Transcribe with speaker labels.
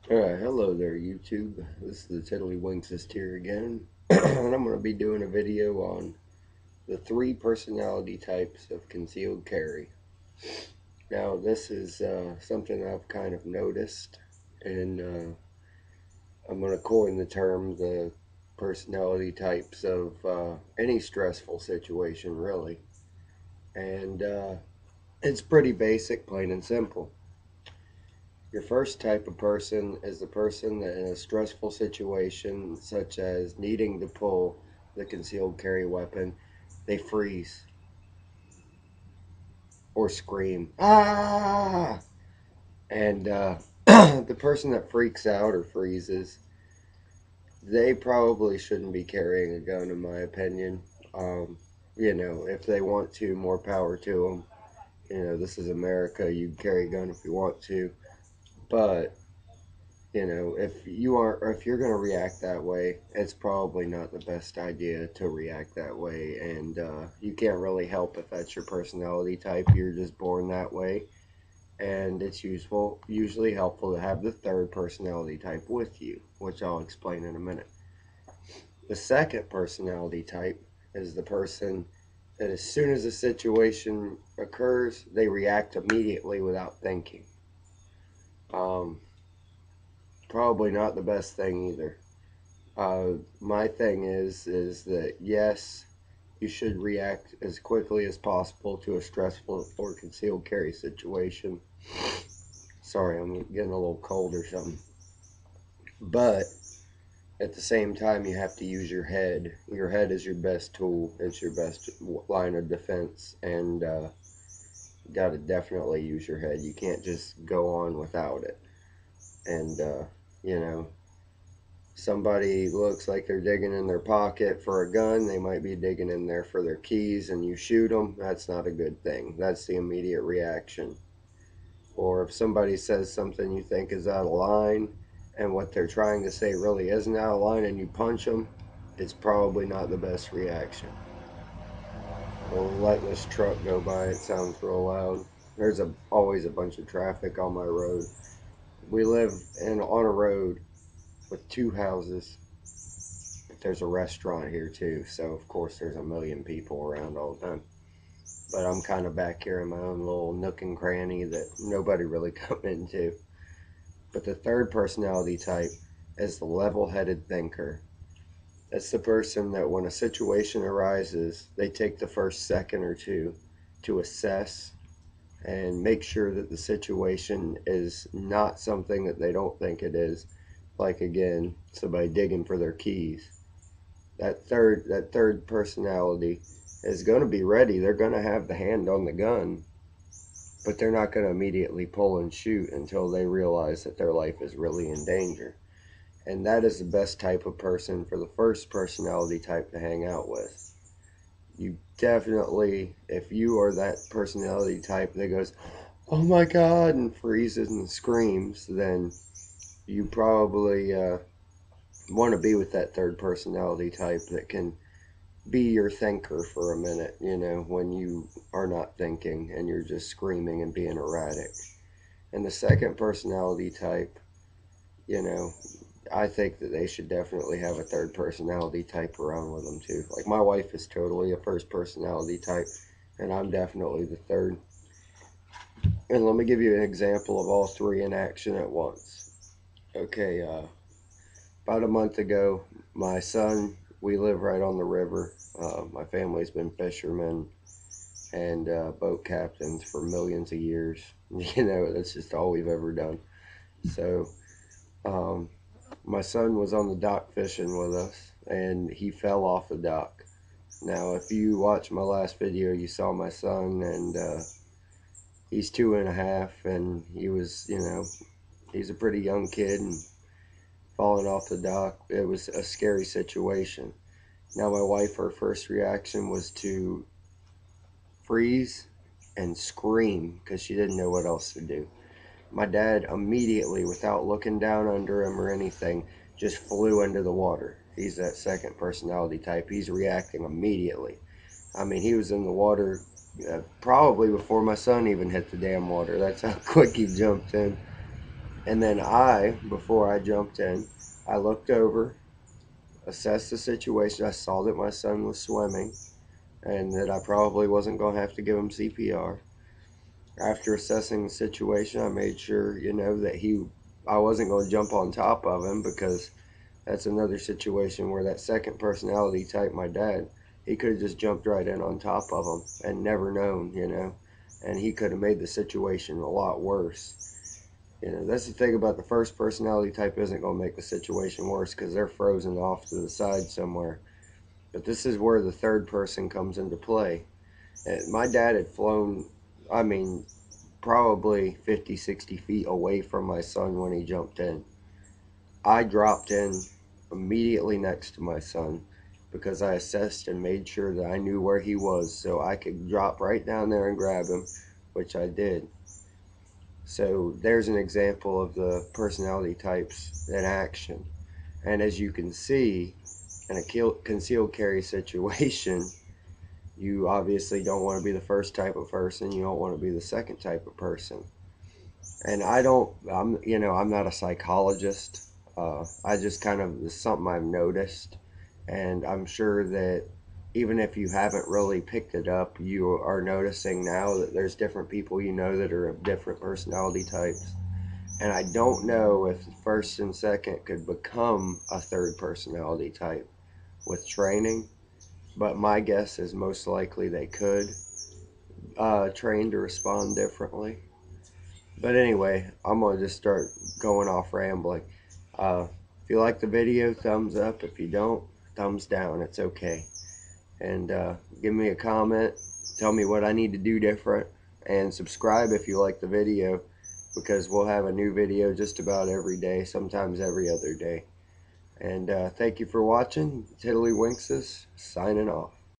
Speaker 1: Hello there, YouTube. This is the Tiddlywinksist here again, and I'm going to be doing a video on the three personality types of concealed carry. Now, this is something I've kind of noticed, and I'm going to coin the term the personality types of any stressful situation, really. And it's pretty basic, plain and simple. Your first type of person is the person that in a stressful situation, such as needing to pull the concealed carry weapon, they freeze or scream, ah! And the person that freaks out or freezes, they probably shouldn't be carrying a gun, in my opinion. If they want to, more power to them. This is America. You can carry a gun if you want to. But if you're going to react that way, it's probably not the best idea to react that way. And you can't really help if that's your personality type. You're just born that way. And it's usually helpful to have the third personality type with you, which I'll explain in a minute. The second personality type is the person that as soon as a situation occurs, they react immediately without thinking. Um, Probably not the best thing either. My thing is that yes, you should react as quickly as possible to a stressful or concealed carry situation. Sorry, I'm getting a little cold or something. But at the same time, you have to use your head. Your head is your best tool. It's your best line of defense, and you got to definitely use your head. You can't just go on without it. And you know, somebody looks like they're digging in their pocket for a gun, they might be digging in there for their keys, and you shoot them, that's not a good thing. That's the immediate reaction. Or if somebody says something you think is out of line, and what they're trying to say really isn't out of line, and you punch them, it's probably not the best reaction. Well, letting this truck go by, it sounds real loud. There's always a bunch of traffic on my road. We live on a road with two houses. There's a restaurant here too, so of course there's a million people around all the time. But I'm kind of back here in my own little nook and cranny that nobody really come into. But the third personality type is the level-headed thinker. It's the person that when a situation arises, they take the first second or two to assess and make sure that the situation is not something that they don't think it is. Like again, somebody digging for their keys. That third personality is going to be ready. They're going to have the hand on the gun, but they're not going to immediately pull and shoot until they realize that their life is really in danger. And that is the best type of person for the first personality type to hang out with. You definitely, if you are that personality type that goes, oh my God, and freezes and screams, then you probably want to be with that third personality type that can be your thinker for a minute, when you are not thinking and you're just screaming and being erratic. And the second personality type, you know, I think that they should definitely have a third personality type around with them too. Like my wife is totally a first personality type, and I'm definitely the third. And let me give you an example of all three in action at once. Okay, about a month ago, my son, we live right on the river. My family's been fishermen and boat captains for millions of years. That's just all we've ever done. So, um, my son was on the dock fishing with us, and he fell off the dock. Now, if you watched my last video, you saw my son, and he's 2.5, and he's a pretty young kid, and falling off the dock, it was a scary situation. Now, my wife, her first reaction was to freeze and scream because she didn't know what else to do. My dad immediately, without looking down under him or anything, just flew into the water. He's that second personality type. He's reacting immediately. I mean, he was in the water probably before my son even hit the damn water. That's how quick he jumped in. And then before I jumped in, I looked over, assessed the situation. I saw that my son was swimming and that I probably wasn't going to have to give him CPR. After assessing the situation, I made sure, that I wasn't going to jump on top of him, because that's another situation where that second personality type, my dad, he could have just jumped right in on top of him and never known. And he could have made the situation a lot worse. That's the thing about the first personality type, isn't going to make the situation worse because they're frozen off to the side somewhere. But this is where the third person comes into play. And my dad had flown, I mean, probably 50, 60 feet away from my son when he jumped in. I dropped in immediately next to my son because I assessed and made sure that I knew where he was so I could drop right down there and grab him, which I did. So there's an example of the personality types in action. And as you can see, in a concealed carry situation, you obviously don't want to be the first type of person. You don't want to be the second type of person. And I'm not a psychologist. I just kind of, it's something I've noticed. And I'm sure that even if you haven't really picked it up, you are noticing now that there's different people that are of different personality types. And I don't know if first and second could become a third personality type with training, but my guess is most likely they could train to respond differently. But anyway, I'm going to just start going off rambling. If you like the video, thumbs up. If you don't, thumbs down. It's okay. And give me a comment. Tell me what I need to do different. And subscribe if you like the video, because we'll have a new video just about every day, sometimes every other day. And thank you for watching. Tiddlywinks signing off.